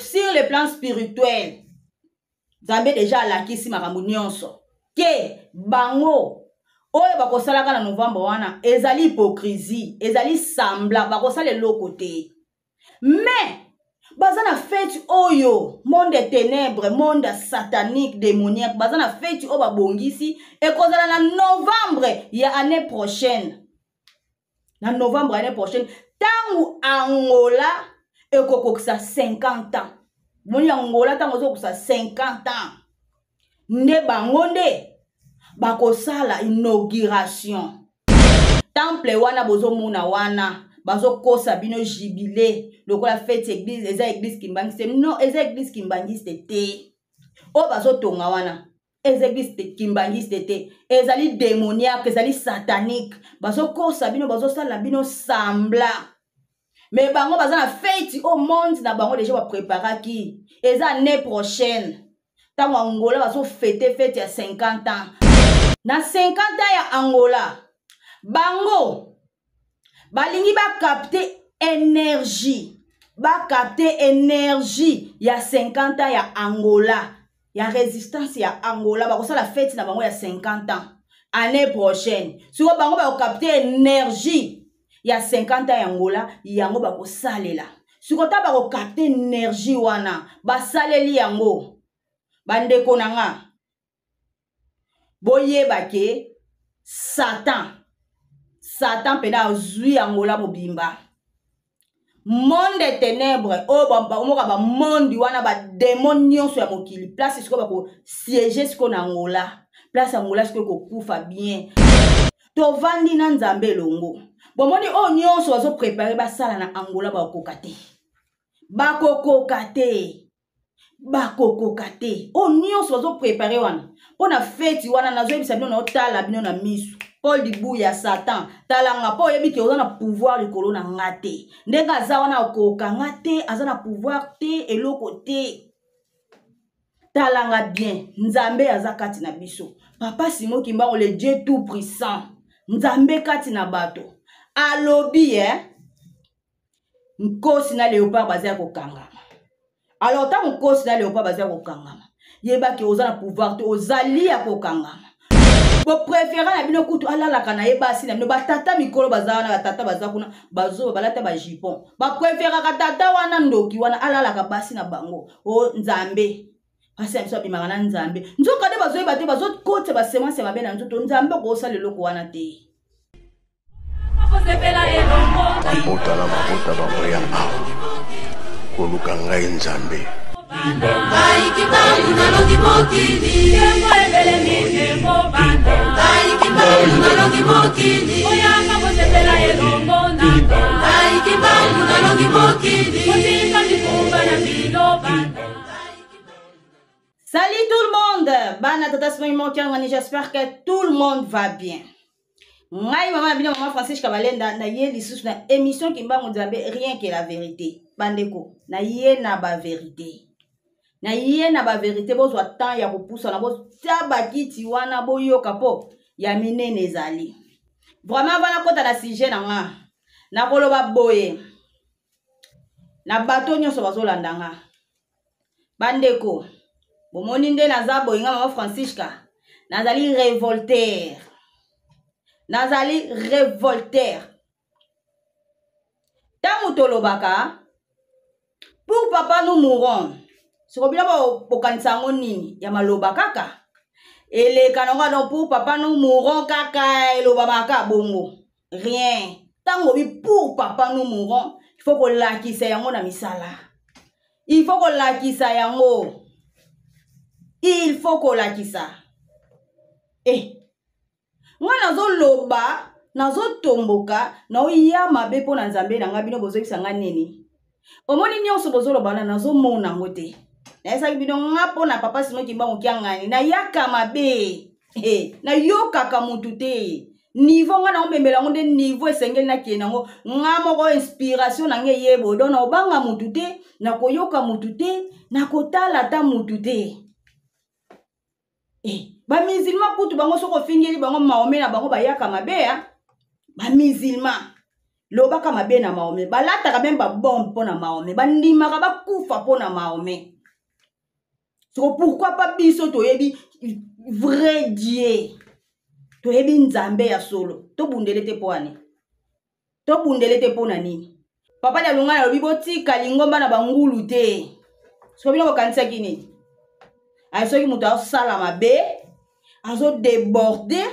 sur le plan spirituel Nzambe déjà lakisi makambo nyonso ke bango oyo bakosalaka na novembre wana ezali hypocrisie ezali sembla bakosala eloko te mais baza na fête oyo monde ténèbres monde satanique démoniaque baza na fête oyo babongisi ekozala na novembre ya année prochaine na novembre année prochaine tangu Angola ekokokisa 50 ans moni Angola tango ezokokisa 50 ans nde bango nde bakosala inauguration temple wana bozomona wana bazokosa bino jubilé lokola fête église eza église kimbangiste non eza église kimbangiste te o bazotonga wana eza église kimbangiste te ezali démoniaque ezali satanique bazokosa bino bazosala bino sembla mais bango baza na fête au monde na bango déjà bapreparaki eza année prochaine tango Angola bazofete fête ya 50 ans na 50 ans ya Angola bango balingi bakapte énergie ya 50 ans ya Angola ya résistance ya Angola bakosala fête na bango ya 50 ans année prochaine siko bango bakapte énergie ya 50 ans ya Angola yango bakosalela siko ta bakapte énergie wana basaleli yango bandeko nanga boyeba ke Satan pena azui Angola mobimba monde ténèbres o moka ba monde wana ba démon nyonso ya mokili place siko bako siéger siko na Angola place Angola siko ko kufa bien to vandi na Nzambe longo bomoni o nyonso bazo préparer basala na Angola bakokoka te o nyonso bazo préparer wana pona fête wana nazo ebisa bino na otala bino na misu Paul Dibu ya Satan talanga po yebi ke oza na pouvoir likolo na ngate ndenga aza wana okoka ngate aza na pouvoir te eloko te talanga bien Nzambe aza kati na biso Papa Simon Kimbangu le Dieu tout puissant Nzambe kati na bato alobi nkosi na léopard bazia kokanga alors tant nkosi na léopard bazia kokanga yeba ke oza na pouvoir te ozali ya kokanga bo préférer na bino kutu alala kana yebasi na bino batata mikolo bazana batata bazakuna bazo balata ba jipon ba préférer ka tata wana ndoki wana alala ka basi na bango o Nzambe pasi ya biso bimaka na Nzambe nzoka de bazo yeba te bazo kote ba semence mabe na nzoto Nzambe ko sala leloko wana te Mabota bamboya koluka ngai Nzambe Ai kibangu na longi mokili Ai kibangu na longi mokili Oyanga bosepela elongo nanga Ai kibangu na longi mokili Motika mikumba na biloba. Salut tout le monde, bana tata Simon Kimbangu, j'espère que tout le monde va bien. Ngai maman bino maman Francis Kabalenda na ye lisusu na émission Kimbangu Nzambe rien que la vérité. Bandeko na ye na ba vérité. Na ye na ba vérité bozwa temps ya kopusa na bozo tabakiti wana boyoka po ya minene ezali. Vraiment bana kota na sujet na nga. Na koloba boye. Na bato nyonso bazolanda nga. Bandeko bomoni nde naza boye nga mama Francisca nazali révoltaire. Nazali révoltaire. Tangu tolobaka pour papa nous mourons. Siko bila bo kanisa nini ya maloba kaka. Ele kanonga donc pour papa nous mourons kaka eloba maka bongo. Rien. Tango bi pour papa nous mourons, il faut ko lakisa yango na misala. Il faut ko lakisa yango. Il faut ko lakisa. Nga nazo loba, nazo tomboka, na oya mabe po na Nzambe na nga bino bozobisa nga nini. Omoni nyonso bozoloba na nazo mona ngote. Na esa bino nga po na Papa Simon Kimbangu kiangani na yaka mabe. Na yoka ka mutu te. Niveau nga na omembela ngonde niveau esengeli na kiena ngo nga moko inspiration na nge yebo dona obanga mutu te na koyoka mutu te na kotala ta mutu te. Ba musulman kutu bango soko fingeli bango maome na bango bayaka mabe ya ba musulman lobaka mabe na Mahomet balataka même ba bombe pona Mahomet bandimaka bakufa pona Mahomet. So pourquoi pas biso toyebi vrai Dieu toyebi nzambe ya solo to bundele te poani to bundele te pona nini papa ya lunga na lobi botika lingomba na bangulu te so bino bokanisa kini ay soki muto asala mabe azo déborder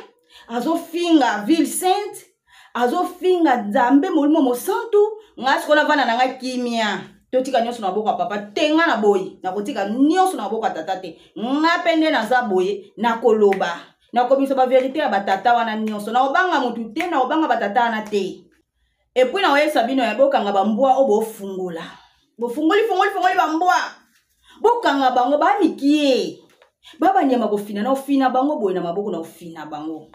azo finga ville sainte azo finga nzambe molimo mosantu ngasi kona vana nanga kimia totika nyonso na boka papa tenga na boye na kotika nyonso na boka tata te ngapende na za boye na koloba na komisa ba vérité ya batata wana nyonso na obanga mutu te na obanga batata wana te et puis na oyesa bino ya bokanga bambwa obo fungula bofungoli bambwa bokanga bango ba mikie baba nyama kofina na ofina bango boye na maboko na ofina bango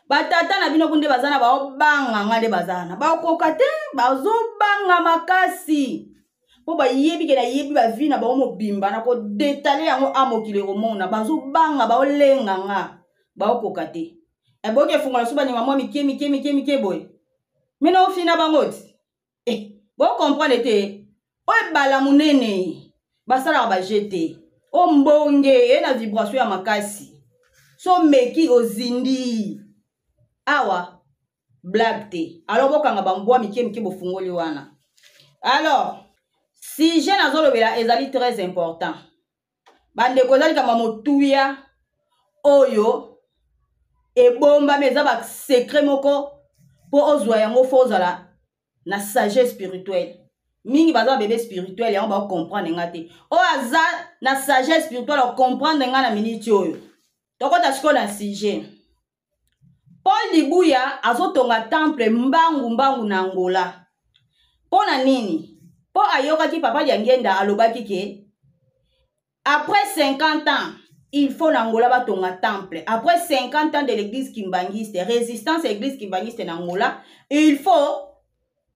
batata na bino kunde bazana ba obanga ngade bazana ba okoka te bazobanga makasi po ba yebi ke na yebi ba vina ba mobimba na ko détaler yango amokile komona bazobanga ba olenga nga ba okoka te e boke fungola suba ni mama mikie boy mina ofina bango ti bo comprendre te o bala munene basala ba jeter o mbonge e na vibration ya makasi so meki ozindi awa blague te alors bokanga bambwa mikie bofungoli wana. Alors si je nazolobela ezali très important bandeko ezali kama motuya oyo ebomba meza ba secret moko po ozwa yango fo ozala na sagesse spirituelle mingi baza bébé spirituel yango ba comprendre ngate o aza na sagesse spirituelle o comprendre nga na minute oyo tokota siko na sujet. Paul Dibuya azotonga temple mbangu na Angola pona nini po ayokaki papa Diangenda alobaki ke après 50 ans il faut na Angola batonga temple après 50 ans de l'église kimbangiste résistance à l'église kimbangiste na Angola il faut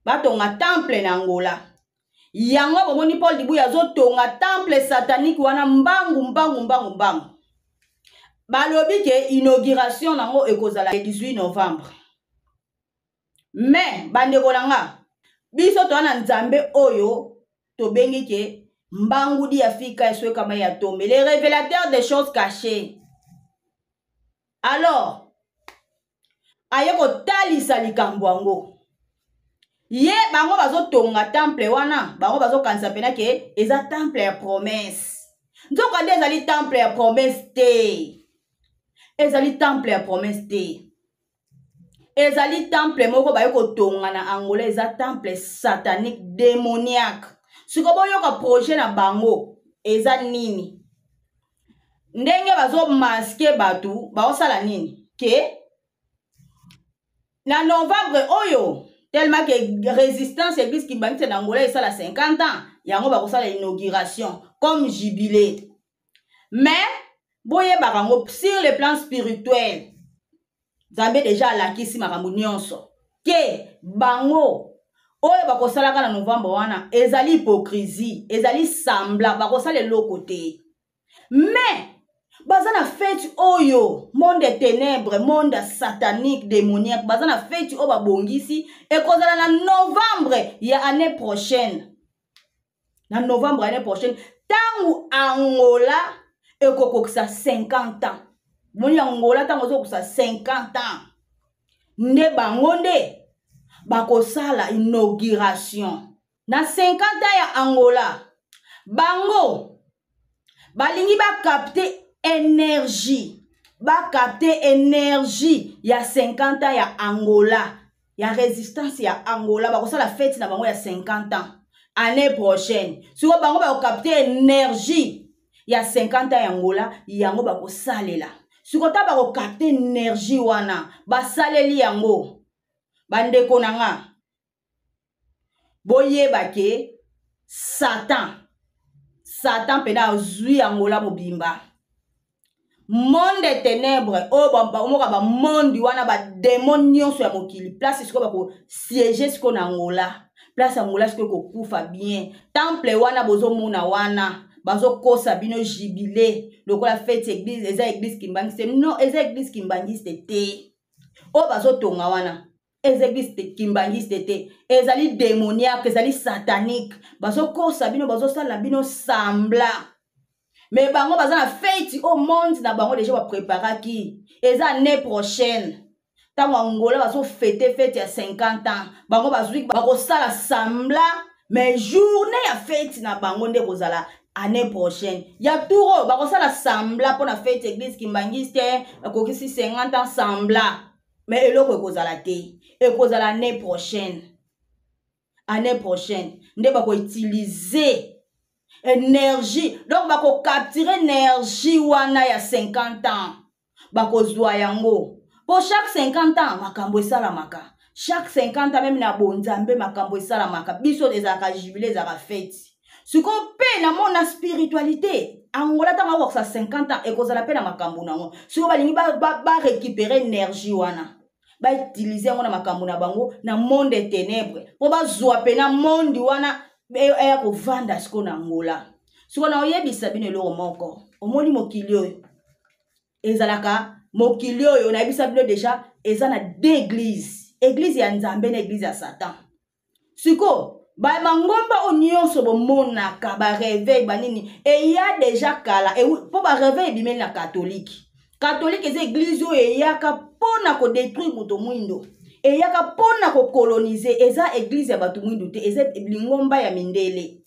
batonga temple na Angola yango bomoni Paul Dibuya azotonga temple satanique wana mbangu balobi ke inauguration nango ekozala le 18 novembre mais bandeko nanga biso to na nzambe oyo to bengi ke mbangu di Afrika eswe kama ya tombe les révélateurs des choses cachées. Alors ayeko talisa likambo yango ye bango bazotonga temple wana bango bazokanisa pena ke eza temple ya promesse nzoka nde ezali temple ya promesse te ezali temple ya promesse te ezali temple moko bayeko tonga na Angola eza temple satanique démoniaque siko boyoka projet na bango eza nini ndenge bazo masquer batu baosala nini ke na novembre oyo tellement que résistance église kimbangiste na Angola esala 50 ans yango bakosala inauguration comme jubilé mais boye bakango sur le plan spirituel Nzambe déjà alakisi makambo nyonso ke bango oyo bakosalaka na novembre wana ezali hypocrisie ezali sembla bakosala eloko te mais baza na fête oyo monde ténèbres monde satanique démoniaque baza na fête oyo babongisi ekozala na novembre ya année prochaine na novembre année prochaine tangu Angola ekokokisa 50 ans moni Angola tango ezokokisa 50 ans nde bango nde bakosala inauguration na 50 ans ya Angola bango balingi bakapte énergie ya 50 ans ya Angola ya résistance ya Angola bakosala fête na bango ya 50 ans année prochaine siko bango bakapte énergie ya 50 ans ya Angola yango bakosalela siko ta bakokapte énergie wana basaleli yango bandeko nanga boyeba ke Satan pena azui Angola mobimba monde ténèbres o moka ba monde wana ba démon nyonso ya mokili place siko bako siéger siko na Angola place Angola siko ko kufa bien temple wana bozo mona wana bazo kosa bino jubilé lokola fête église eza église kimbangiste non eza église kimbangiste te o bazo tonga wana église kimbangiste te ezali démoniaque ezali satanique bazokosa bino bazosala bino sambla mais bango baza na fête au monde na bango déjà bapreparaki eza année prochaine tango Angola bazofete fête ya 50 ans bango bazwi bakosala sambla mais journée ya fête na bango nde kozala année prochaine ya touro bakosala sambla pour na fête église kimbangiste bakokisi 50 ans sambla mais eloko ekozala te ekozala année prochaine nde bako utiliser énergie donc bako capturer énergie wana ya 50 ans bako zwa yango pour chaque 50 ans makambo esalamaka chaque 50 ans même na bonzambe makambo esalamaka biso ezalaka jubilé ezalaka fête siko pe na mona spiritualité Angola tanga waksa 50 ans ekozala pe na makambo nango siko balingi ba récupérer énergie wana ba utiliser yango na makambo na bango na monde des ténèbres po bazwa pe na monde wana ya kovanda siko na Angola siko na oyebisa bino eloko moko omoni mokili oyo ezalaka mokili oyo na yebisa bino déjà eza na deux église ya Nzambe na église ya Satan siko ba mangomba onyonso bomonaka ba réveil banini et ya déjà kala et po ba réveil bimeli na catholique eza église oyo eyaka pona ko détruire moto mwindo eyaka pona ko coloniser eza église ya bato mwindo te eza lingomba ya mindele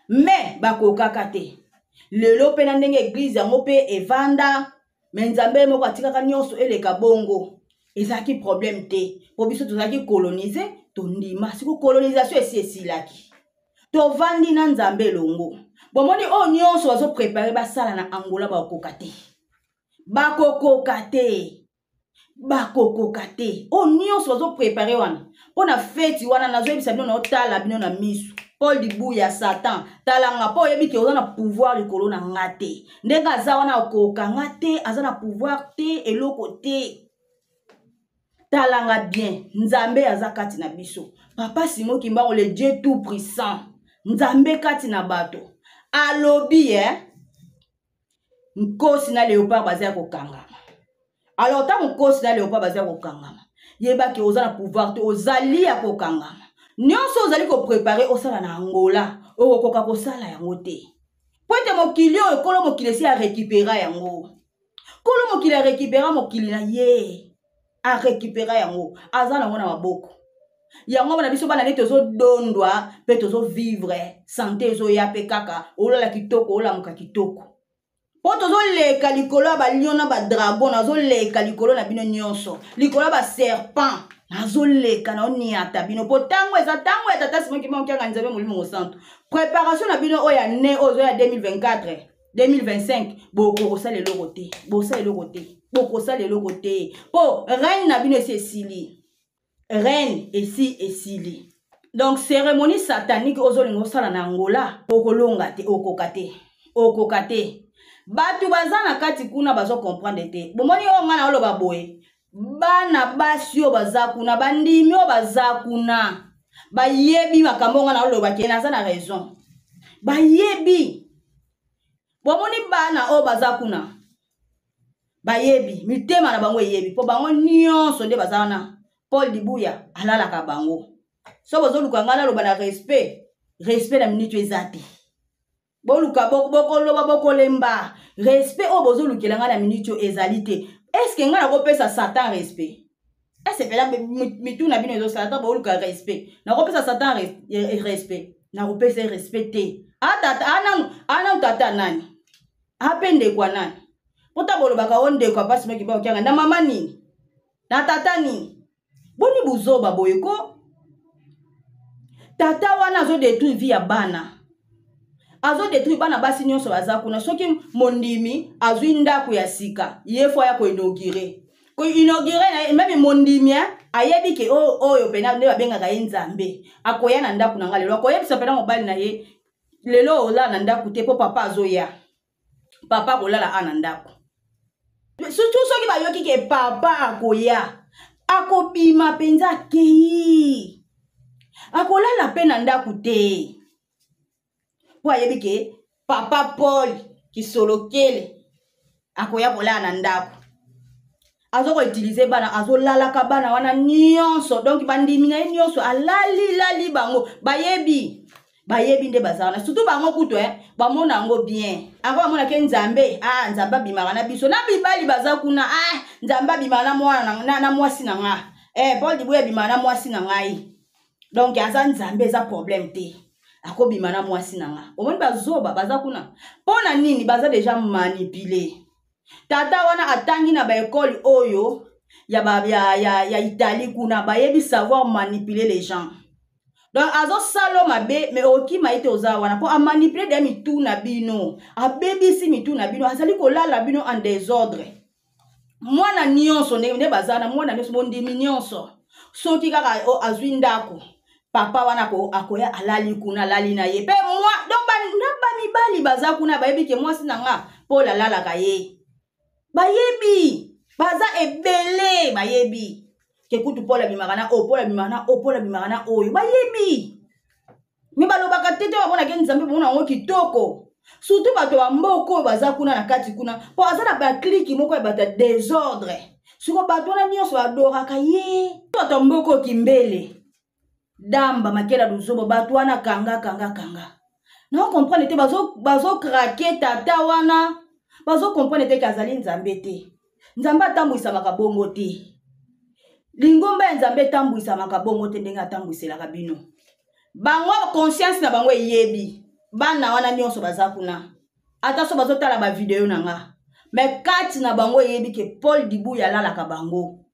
mais bakokaka te lelo pe na ndenge église yango pe evanda mais Nzambe moko atikaka nyonso eleka bongo ezaki problème te po biso tozaki coloniser tondima siko colonisation esilaki tovandi na Nzambe longo bomoni o nyonso bazo préparer basala na Angola bakokoka te o nyonso bazo préparer wana pona fête wana nazoyebisa bino na otala bino na misu Paul Dibuya Satan talanga po yebi ke oza na pouvoir likolo na ngate ndenge aza wana okoka ngate aza na pouvoir te eloko te talanga bien Nzambe aza kati na biso Papa Simon Kimbangu le Dieu tout puissant Nzambe kati na bato alobi nkosi na léopard bazia kokangama alors tant nkosi na léopard bazia kokangama yeba ke oza na pouvoir te ozali ya kokangama nyonso ozali ko préparer osala na Angola okoka kosala yango te poete mokili oyo kolo mokili si a récupérer yango kolo mokili a récupérer mokili na ye a récupérer yango aza na mona maboko yango bana biso bana nete zo dondwa pe tozo vivre santé zo ya pe kaka olola kitoko olamuka kitoko po tozo leka likolo ba lion na ba dragon nazo leka likolo na bino nyonso likolo ba serpent nazo leka na oniata bino po tango eza tango ya tata Simon Kimbangu kyanga Nzambe molimo mosantu préparation na bino oya ne ozo ya 2024 2025 boko osala eloko te boko osala eloko te po reine na bino esi esili reine esi esili donc cérémonie satanique ozolingo osala na Angola okolonga te okoka te batu baza na kati kuna bazo comprendre te bomoni o ngana oloba boye bana basi o baza kuna bandimi o baza kuna bayebi makambo ngana oloba ke naza na raison bayebi bomoni bana o baza kuna bayebi mitema na bango yebi po bango nyonso nde baza na Paul Dibuya alalaka bango so bozoluka ngana oloba na respect na minute ezate boluka bokoloba bokolemba respect o bozolukela ngana minute ezalite est-ce que ngana kopesa Satan respect est-ce que la mitu na bino ezo Satan boluka respect na kopesa Satan respect na kopesa respecter ana tata nani apende kwa nani pota bolobaka onde kwa pasi meki ba kyanga na mama nini na tata nini boni buzoba boyeko tata wana zo détruire vie ya bana azo détruire bana basi nyonso baza kuna soki mondimi azwi ndako ya sika yefo ya ko inaugurer na même mondimi ayebi ke oyo pena nde babengaka ye Nzambe akoya na ndako na ngalelo akoyebisa pena mobali na ye lelo ola na ndako te po papa azoya papa kolala ana ndako surtout soki bayoki ke papa akoya akobima penza kei akolala pe na ndako te po ayebi ke papa Paul Kisolokele akoya kolala na ndako azo ko utiliser bana azo lalaka bana wana nyonso donc bandimi na nyonso alali bango bayebi nde bazana surtout bango kuto bamona ngo bien ako bamona ke nzambe nzamba bimaka na biso na bibali baza kuna nzamba bimana mwana na mwasi na nga Paul Dibuya bimana mwasi na ngai donc aza nzambe za problème te ako bimana mwasi na nga omoni bazoba baza kuna pona nini baza déjà manipuler tata wana atangi na ba école oyo ya Italie kuna bayebi savoir manipuler les gens donc azo salo mabe mais oki maite oza wana po a manipuler de mitu na bino a bebisi mitu na bino azali kolala bino en désordre mwana nyonso ne bazana mwana nyonso bondimi nyonso soki kaka azwi ndako papa wana akoya alali kuna alali na ye pe moi donc ba mibali baza kuna bayebi ke mwasi na nga po lalala ka ye bayebi baza ebele bayebi ke kutu pola bimagana oyo bayebi mi balobaka tete bamona ke nzambe bomona ngo kitoko surtout bato ba mboko baza kuna na kati kuna po aza na ba kliki moko bata désordre siko bato na nyonso adoraka ye bato mboko kimbele damba makela luzobo bato wana kanga na comprendre te bazo craquer tata wana bazo comprendre te kazali nzambe te nzambe atambwisa makabongo te lingomba ya nzambe etambwisa makabongo te ndenge atambwiselaka bino bango conscience na bango eyebi bana wana nyonso baza kuna ata so bazotala ba video na nga mais kati na bango eyebi ke Paul Dibuya alalaka bango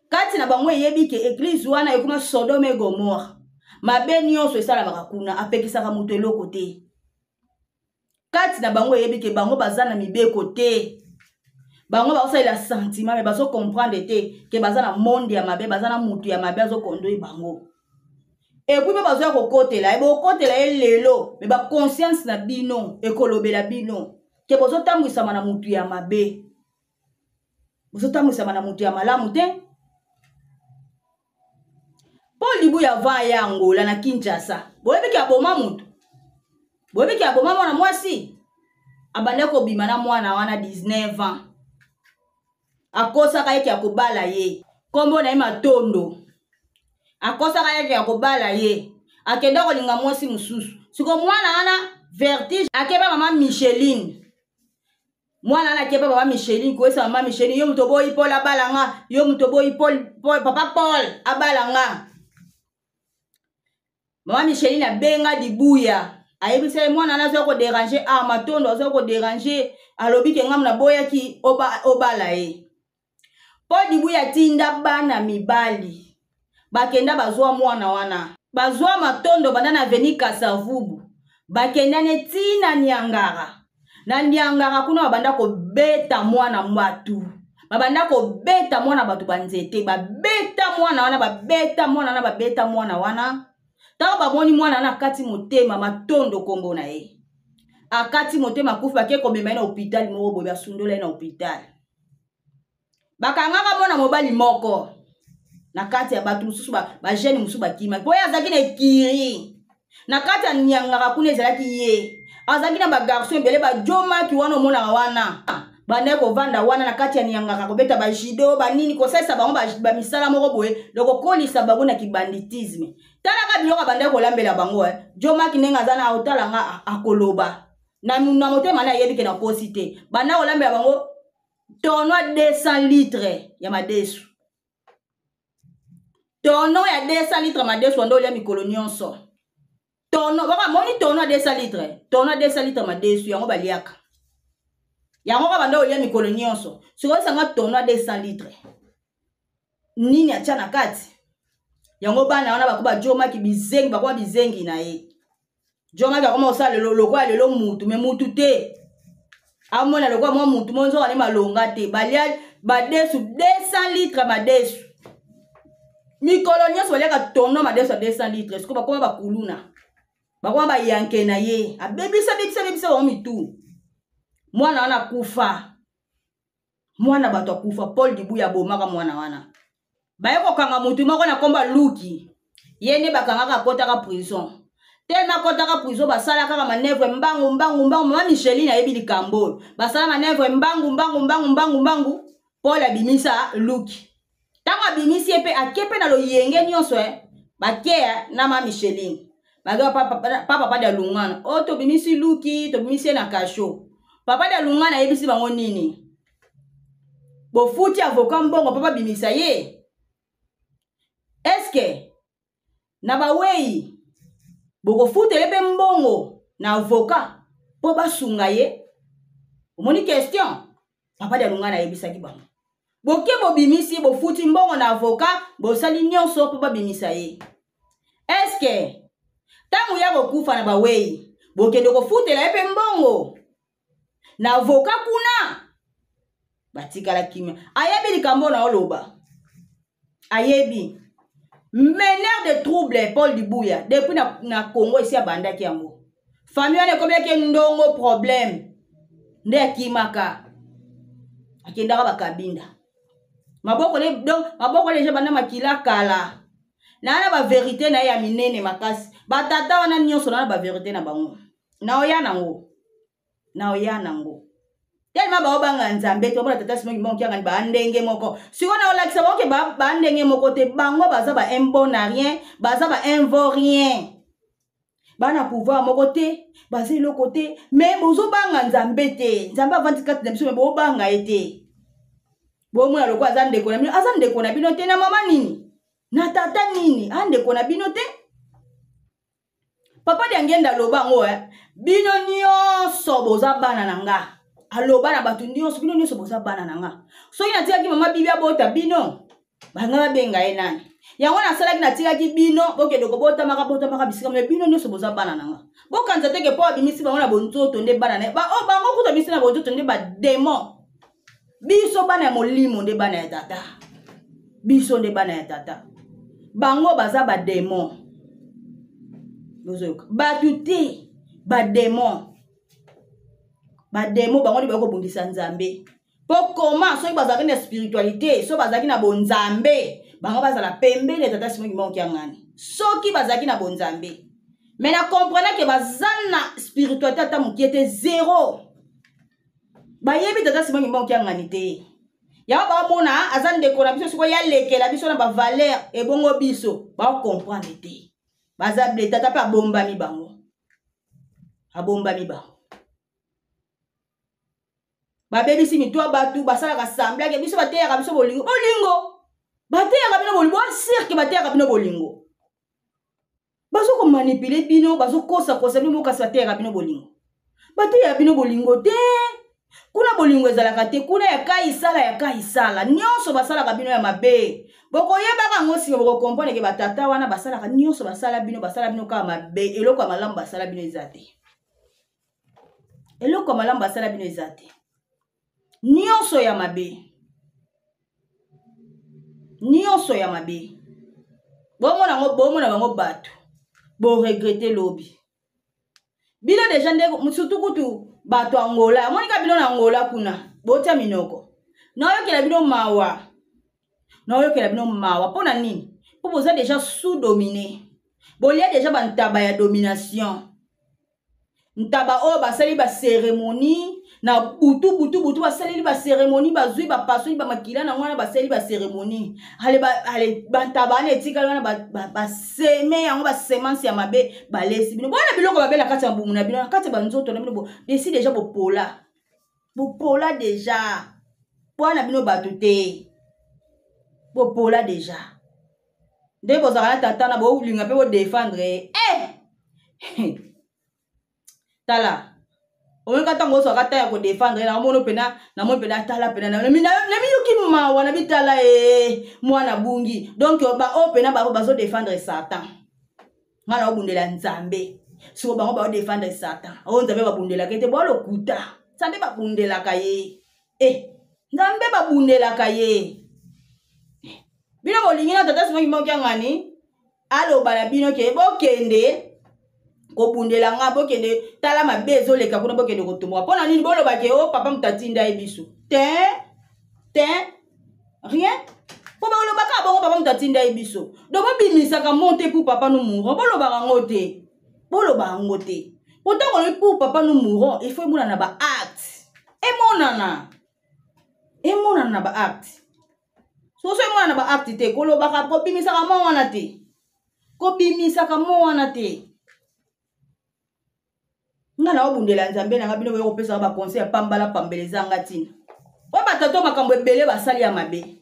kati na bango eyebi ke église wana ekoma Sodome et Gomorrhe mabe nyonso esalamaka kuna apekisaka moto eloko te kati na bango eyebi ke bango baza na mibeko te bango baosalela sentiment mais bazo comprendre te ke baza na monde ya mabe baza na mutu ya mabe azo kondoyi bango et puis bazo ya kokotela kokotela lelo mais ba conscience na bino ekolobela bino ke bozo tambwisama na mutu ya mabe bozo tambwisama na mutu ya malamu te Paul Dibuya va ya Angola na Kinshasa boyebi ki aboma mutu boyebi ki aboma mwana mwasi abanda ko bima na mwana wana 19 ans akosaka yeke ya kobala ye kombo na ye Matondo akosaka yeke ya kobala ye akenda kolinga mwasi mususu siko mwana wana vertige akeba mama Micheline mwana wana akeba mama Micheline koesa mama Micheline yo muto boyi Paul abalanga yo muto boyi Paul papa Paul abalanga mama Micheline abenga Dibuya ayebisa mwana wana azo ko déranger Matondo azo ko déranger alobi ke ngam na boyaki obala ye Paul Dibuya tinda bana mibali bakenda bazwa mwana wana bazwa Matondo bandana aveni Kasavubu bakenda netina Niangara na Niangara kuna babanda ko beta mwana mwatu babanda ko beta mwana batu banzete babeta mwana wana babeta mwana wana ta baboni mwana na kati motema Matondo kombo na ye akati motema kufa ke komema na hôpital mo bobe asundola na hôpital bakangaka mwana mobali moko na kati ya batu mususu ba jeune mususu bakima po ya zaki na kiri na kati ya Niangara kuna ezalaki ye azaki na ba garçon bele ba joma ki wana mona wana bande ko vanda wana na kati ya Niangara ko beta ba jido ba nini ko sesa bango ba misala moko boye loko kolisa bango na kibanditisme talaka biloko bande ko lambela bango joma ki nenga zana otala nga akoloba na motema na yebi ke na posite banda ko lambela bango tono 200 litres ya madesu tono ya 200 litres madesu ando ya mikolo nyonso tono baka moni tono 200 litres madesu yango baliaka yango ka bando ya mikolo nyonso siko sanga tono 200 litres nini acha na kati yango bana wana bakuba joma ki bizengi bakwa bizengi na ye joma ka koma osala loko ya lelo mutu me mutu te amona lokwa mwa mutu monzo wale malonga te balia badesu 200 litres madesu mikolo nyonso baliaka tono madesu 200 litres siko bakoma bakuluna bakoma bayanke na ye abebisa wa mitu mwana wana kufa mwana bato akufa Paul Dibuya bomaka mwana wana baye kokanga mutu moko na komba luki yene bakangaka kotaka prison tellement kotaka prison basala kaka manevre mbangu mama Micheline ayebi likambo basala manevre mbangu Paul abimisa Luki. Tango abimisi epe akepe na lo yenge nyonso bakea na ma Micheline. Baga papa da lungana. O to bimisi Luki, to bimisi na kasho. Papa da lungana yebisi bango nini. Bo futi avocat mbongo papa bimisa ye. Eske na bawei boko futi lepe mbongo na avocat po basunga ye. Omoni question. Papa da lungana yebisa ki bango. Boke bo bimisi bo futi mbongo na avocat bo sali nyonso po ba bimisa ye. Eske tangu ya bokufa na bawei boke doko futi la epe mbongo na avocat kuna batika la kimia. Ayebi likambo na oloba. Ayebi meneur de trouble Paul Dibuya depuis na Congo ici abanda ki yango. Famille ane kombia ke ndongo problème. Nde kimaka. Akendaka bakabinda. Maboko le jabana makila kala. Na ba vérité na ya minene makasi. Ba tata wana nyonso na ba vérité na bango. Na oya nango. Tellement ba obanga nzambe to bona tata simongi monki ngani ba ndenge moko. Siko na olakisa boke ba ndenge moko te bango baza ba imbonarien, baza ba invorien. Bana pouvoir moko te, baza le côté, mais bozo banga nzambe te. Nzambe 24 na biso me bo banga ete. Bo mwana lokwa azandeko na bino te na mama nini na tata nini andeko na bino te. Papa de ngenda loba ngo bino nyonso boza bana nanga aloba na batu nyonso bino nyonso boza bana nanga. So ina tia ki mama bibia bota bino banga benga enani yango na sala ki na tia ki bino boke doko bota maka bisika me bino nyonso boza bana nanga. Bokanza teke po bimisi bango na bonzoto nde bana na ba o bango kuta bimisi na bonzoto nde ba démon. Biso bana ya molimo nde bana ya tata. Biso nde bana ya tata. Bango baza ba démon. Bozoyoka. Batute ba démon. Ba démon bango nde bako bundisa nzambe. Po koma so bazaki na spiritualité, so bazaki na bonzambe, bango bazala pembe le tata simongi monki ngani. Soki bazaki na bonzambe. Mais na comprendre que bazana spiritualité ata mukiete zéro. Bayebi tata simongi monki ngani te. Ya ba mona azande ko na biso siko ya lekela biso na ba valeur e bongo biso ba comprendre te. Bazable tata pa bomba mi bango. Abomba mi bango. Ba baby si mitwa batu basala ka sambla ke biso bateya ka biso bolingo. Bolingo. Bateya ka bino bolingo, cirque bateya ka bino bolingo. Baso ko manipuler bino, baso kosa bino ka bateya ka bino bolingo. Bateya bino bolingo te. Kuna bolingo ezalaka te, kuna ya kaisala nyonso basala ka bino ya mabe. Boko yebaka ngosi boko comprendre ke batata wana basala ka nyonso basala bino ka mabe, eloko ya malamu basala bino ezate. Eloko ya malamu basala bino ezate. Nyonso ya mabe. Nyonso ya mabe. Bomo na bango batu. Bo regretter lobi. Bino deja ndeko surtout kutu bato Angola. Monika bino na Angola kuna. Bota minoko. Na oyokela bino mawa. Pona nini? Po boza déjà sous-dominé. Bolia déjà bantaba ya domination. Ntaba o basali ba cérémonie na butu basali ba cérémonie bazui ba pasoni ba makila na mwana basali ba cérémonie. Ale bantaba na etika wana ba seme yango ba semence ya mabe balesi bino. Bona biloko babela kati ya mbumu na bino kati ba nzoto na bino bo desi déjà bopola. Bopola déjà. Bona bino batute. Bopola déjà. Nde bozala tata na bo linga pe bo défendre. Tala. Oyo tango so kata ya ko défendre na mono pena tala pena na mi yuki mawa na bitala mwana bungi. Donc ba o pena ba bazo défendre Satan. Ngana obundela nzambe. So ba ba défendre Satan. O nzambe ba bundela kete bo lokuta. Nzambe ba bundela kaye. Nzambe ba bundela kaye. Bino bolingi na tata simongi monki ngani. Alo bala bino ke bokende. Ko bundela nga bokende tala mabezo leka kuna bokende kotumwa. Pona nini bolo bake o papa mutatinda ebisu. Rien. Po ba lo baka bongo papa mutatinda ebisu. Do ba bimisaka monter pour papa nous mourons. Bolo ba ngote. Bolo ba ngote. Pourtant on pour papa nous mourons, il faut mona na ba acte. Et monana. Emona na ba acte. So emona na ba acte te kolobaka ko bimisaka mo wana te. Ko bimisaka mo wana te. Ngana obundela Nzambe na ngabino ko pesa ba conseil pambala pambelezanga tina. Wa batato makambo ebele basali ya mabe.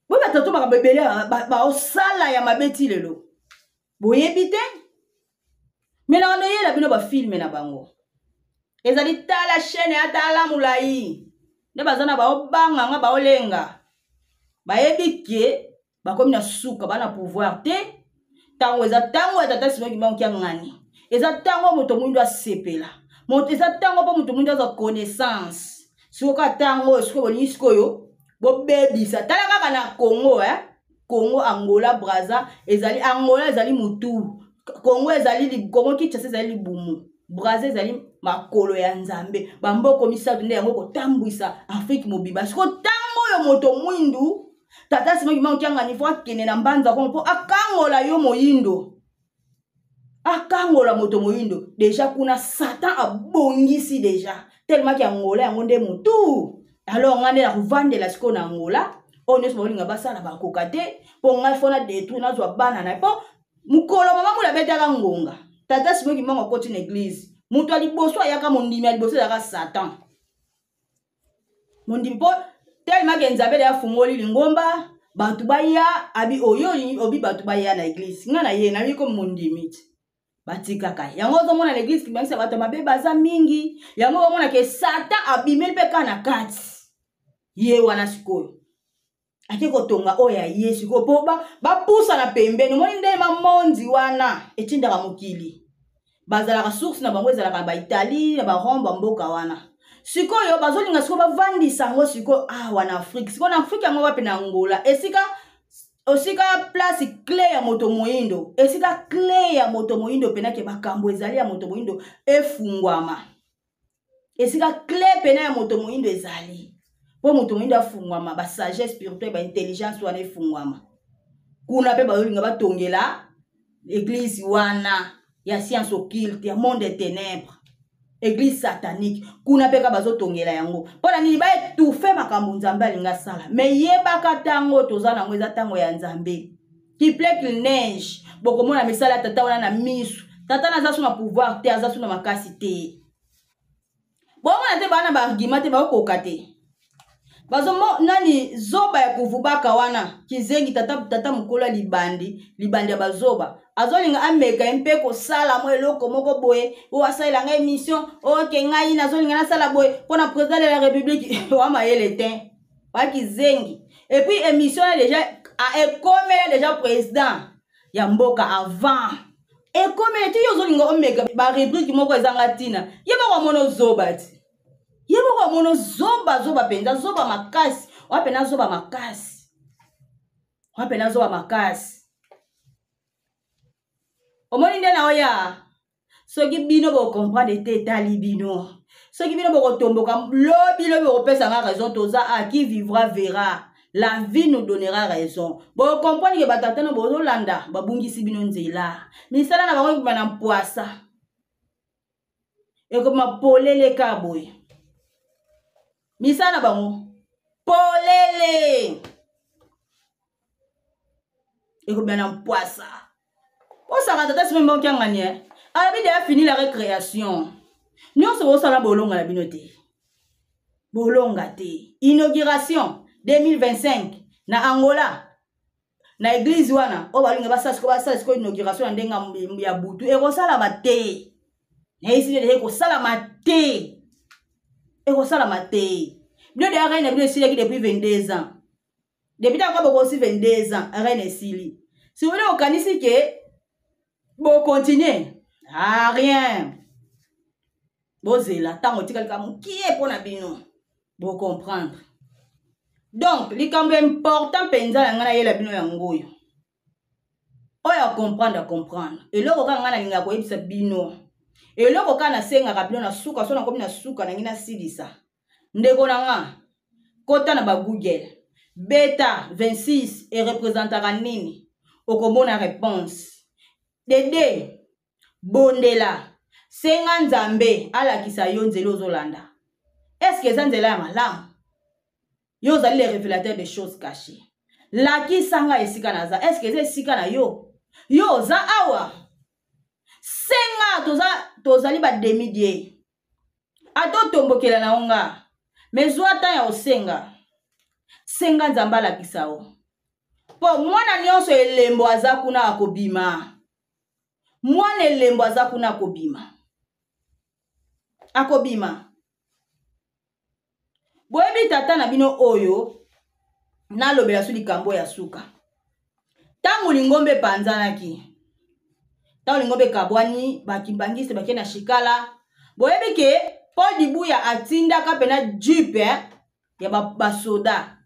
Wa batato makambo ebele ba osala ya mabe ti lelo. Boyebi te. Mais na yela bino ba filme na bango. Ezali tala chaîne atala mulai. Ne bazana ba obanga nga ba olenga. Bayebi ke bakomi na suka bana pouvoir te. Tango eza tango atata simo ki bango ngani. Eza tango moto mundo asepela. Moto eza tango po moto mundo aza connaissance. Soka tango siko boni siko yo bo bebisa. Tala kaka na Congo Congo, Angola, Brazza, ezali Angola ezali mutu. Congo ezali Congo Kinshasa ezali bumu. Brazza ezali makolo ya Nzambe. Bamboko misatu nde yango kotambwisa Afrique mobiba. Siko tango yo moto mwindu tata simo ki bango ngani fo akene na mbanza ko po akangola yo moyindo. Akangola moto moyindo. Déjà kuna Satan abongisi déjà. Tellement qu'il y a Angola yango nde mutu. Alors ngane la kuvandela siko na Angola. On est sur basala ba kokate po ngai fona détruire na zwa bana na po mukolo mama mula betaka ngonga. Tata simo ki mango koti na église. Mutu ali boso ayaka mondimi ali boso yaka Satan. Mondimi po tellement que Nzambe ya fungoli lingomba bantu baya abi oyo obi bantu baya na église. Ngana ye na yiko mondimi. Batika kai. Yango zo mona na église ki bangisa bato mabe baza mingi. Yango zo mona ke Satan abimeli pe kana kati. Ye wana sikoyo. Ake kotonga oya Yesu ko po ba pusa na pembeni moni nde mamonzi wana etindaka mokili. Bazala ka source na bango ezala ka ba Italie na ba Rome mboka wana. Sikoyo bazolinga siko bavandisa ngo siko wana Afrique. Siko na Afrique yango wapi na Angola. Osika place clé ya moto moyindo. Esika clé ya moto moyindo pena ke bakambo ezali ya moto moyindo efungwama. Esika clé pena ya moto moyindo ezali. Po moto moyindo afungwama ba sagesse spirituelle ba intelligence wana efungwama. Kuna pe bazolinga batongela église wana ya science occulte ya monde des ténèbres. Église satanique. Kuna pe ka bazotongela yango. Pona nini ba etufe makambo Nzambe alinga sala. Mais yebaka tango tozana ngo eza tango ya Nzambe. Qui plaît qu'il neige. Boko mona misala tata wana na misu. Tata na zasu na pouvoir te azasu na makasi te. Bo mona te bana ba argument te ba kokate. Bazomo nani zoba ya kuvubaka wana kizengi tata mukola libandi ya bazoba azolinga ameka mpeko sala mo eloko moko boye o asala nga émission o ke ngai nazolinga na sala boye pona président de la république wa mayele ten wa kizengi et puis émission déjà a ekomela déjà président ya mboka avant ekomela ti yozolinga omeka ba rubrique moko ezanga tina yeba kwa mono zoba ti yebo kwa mono zoba penza zoba makasi wapena zoba makasi omoni nde na oya soki bino bo comprendre te tali bino soki bino bo kotomboka lobi kopesa nga raison toza qui vivra verra la vie nous donnera raison bo comprendre ke batatana bo landa babungisi bino nzela misala na bango bana mpoasa ekoma polele kaboy misana bango polele eko bana mpoasa osaka tata sime mbongo ngani alabi de a fini la récréation nyonso bosala bolonga na bino te bolonga te inauguration 2025 na Angola na église wana o balinga basasi ko inauguration ndenga ya butu ekosala mate na isi de ekosala mate ekosala te. Bien de reine na bino esili depuis 22 ans. Depuis ta ko aussi 22 ans reine esili. Si vous voulez okanisi ke bo continuer. Ah rien. Bozela tango tikali ka mukie pona bino. Bo comprendre. Donc, likambo important penza na ngana yela bino yangoyo. Oya comprendre. Et loko ka ngana linga ko yebisa bino. Eloko kana senga kapilo na suka so na komi na suka na ngina sidisa ndeko na nga kota na ba Google beta 26 et représentera nini okomona réponse dede bondela senga Nzambe ala kisa yo nzelo zolanda est-ce que ça nzela ya malamu Yo ozali les révélateurs des choses cachées. Laki sanga esika naza. Est-ce que c'est esika na yo? Yo za awa. Senga tozali ba demi-die. Ato tombokela na onga. Mezwata ya osenga. Senga nzamba la kisao. Po mwana nyonso elembo aza kuna akobima. Mwana elembo aza kuna akobima. Akobima. Boyebi tata na bino oyo na lobela su likambo ya suka. Tangu lingombe panzanaki. Tangu lingombe kabwani bakimbangiste bake na shikala. Boyebi ke Paul Dibuya atinda kapena jeep ya basoda.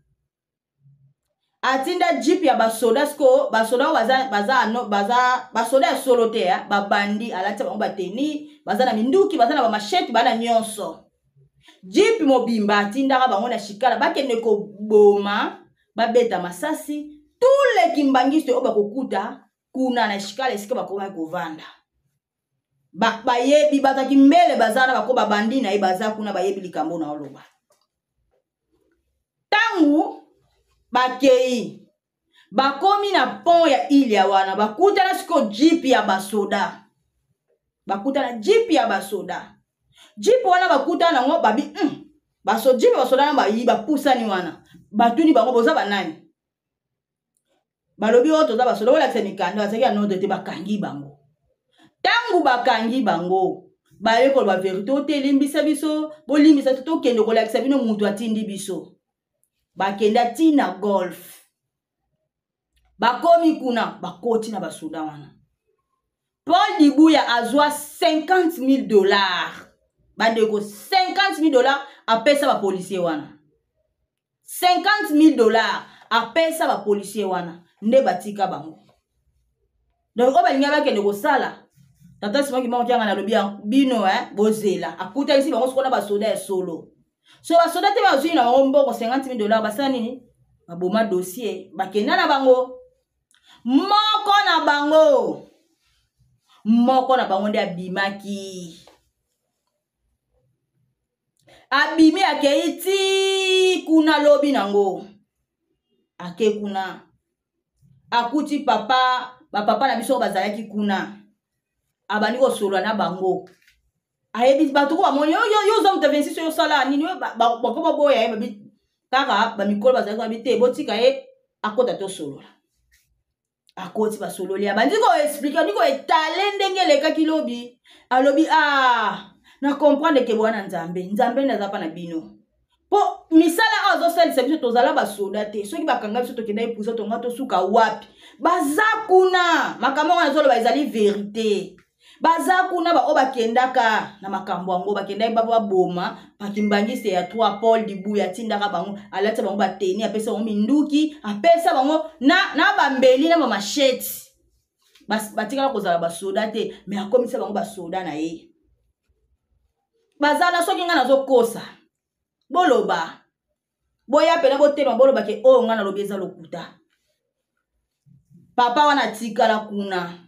Atinda jeep ya basoda sko basoda basoda ya solote babandi alati bango bateni baza na minduki baza na bamasheti bana nyonso. Jeep mobimba atinda bango na shikala bakende ko boma babeta masasi tous les kimbangiste oba kokuta kuna na shikala esika bakoma kovanda. Bayebi bataki mbele bazana bako babandi na ibaza kuna bayebi likambo na oloba. Tangu bakei bakomi na pont ya Ilia wana bakuta na siko jeep ya basoda. Bakuta na jeep ya basoda. Jeep wana bakuta na ngo babi baso jeep basoda na bayi bapusani wana. Batuni bango boza banani. Balobi oto za basoda wala ksemikanda basaki ya node te bakangi bango. Tangu bakangi bango bayeko ba verite otelimbisa biso bolimbisa to kende ko lakisa bino mutu atindi biso. Bakenda tina golf. Bakomi kuna bakoti na basoda wana. Paul Dibuya azwa $50,000. Bandeko $50,000 apesa ba policier wana. $50,000 apesa ba policier wana. Nde batika bango. Donc oba linga bakende ko sala. Tata sima ki mwa tianga na lobi bino bozela. Akuta isi bango sokona basoda ya solo. So basoda te bazwi na ngombo ko $50,000 basala nini? Baboma dossier bakenda na bango. Moko na bango nde abimaki. Abimi akeiti kuna lobi nango. Ake kuna. Akuti papa na biso bazalaki kuna. Abani ko solo na bango. Ayebi batuko amoni yo zo mtavensi yo sala nini bakoma boya babi kaka ba mikolo bazalaki babite botika akota to solo. Akoti ba solo lia bandi ko expliquer ndiko etale ndenge leka kilobi alobi na comprendre ke bwana nzambe na zapa na bino po misala azo sali sabiso tozala ba soda te soki bakanga biso to kenda epuza to ngato suka wapi bazakuna makambo na zolo bazali vérité bazakuna ba obakendaka na makambo ngo bakenda baba boma bakimbangiste ya 3 Paul Dibuya tindaka bango alata bango bateni apesa bango minduki apesa bango na bambeli na machete batika kozala basoda te mais akomisa bango basoda na ye bazana soki nga nazo kosa boloba boya pena botema boloba ke nga na lobi eza lokuta papa wana atikala kuna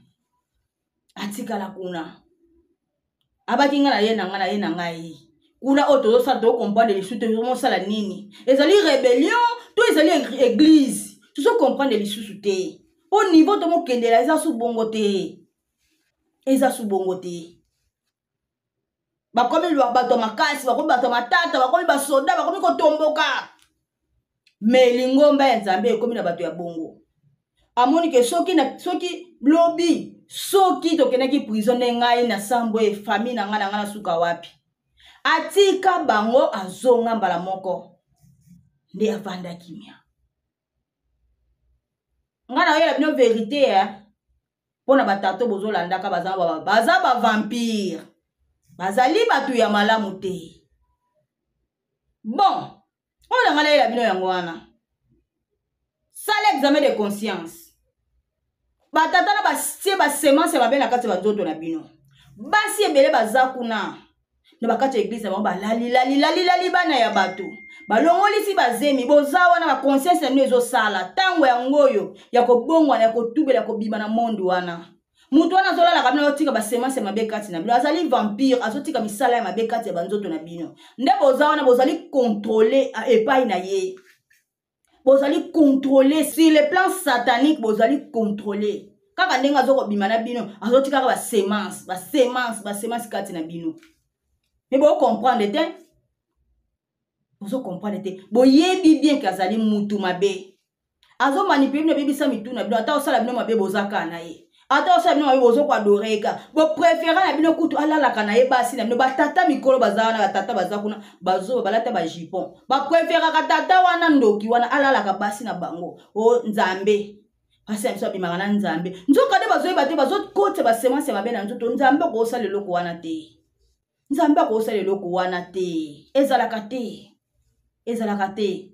abaki nga na ye na ngai kuna oto zo sa to comprendre les sous mo sala nini ezali rébellion to ezali église tu so comprendre les sous te au niveau to mo kendela eza su bongo te bakomi bato makasi bakomi bato matata bakomi basoda bakomi kotomboka mais lingomba ya Nzambe ekomi na bato ya bongo amoni ke soki blobi soki tokenaki prison ngai na sambo famille na nga na suka wapi atika bango azonga mbala moko nde avanda kimia nga na yela bino vérité pona batato bozolandaka baza ba vampire bazali batu ya malamu te bon ona nga na yela bino yango wana sala examen de conscience batata na basie basemence babe na kati banzoto na bino basi ebele baza kuna na bakati église bango balali bana ya bato balongolisi bazemi bozawa na ba conscience na nyo ezosala tango ya ngoyo ya kobongwana ya kotubela ya kobima na mondo wana mutu wana azolala kabina otika basemence mabe kati na bino azali vampire azotika misala ya mabe kati ya banzoto na bino nde bozawa na bozali contrôler epai na ye bozali contrôler sur le plan satanique bozali contrôler kaka ndenge azokobima na bino azotikaka basemence kati na bino mais bocomprendre te bozocomprendre te boyebi bien ke azali mutu mabe azomanipule bino bebisa mituna na bino ata osala bino mabe bozaka na ye ata osala bino mabe bozokwadoreka bopréféra na bino kutu alalaka na ye basi na bino batata mikolo baza wana batata baza kuna balata bajipon bapréféraka tata wana ndoki wana alalaka basi na bango o nzambe pasi na biso abimaka na nzambe nzoka nde bazoyeba te bazokota basemence ya mabe na nzoto nzambe akosala eloko wana te nzambe akosala eloko wana te ezalaka te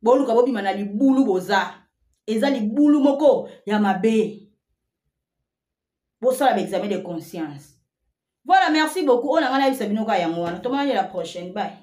boluka bobima na libulu boza eza libulu moko ya mabe bosala examen de conscience. Voilà, merci beaucoup on a ngana bisa binoka yango wana tomona la prochaine bye.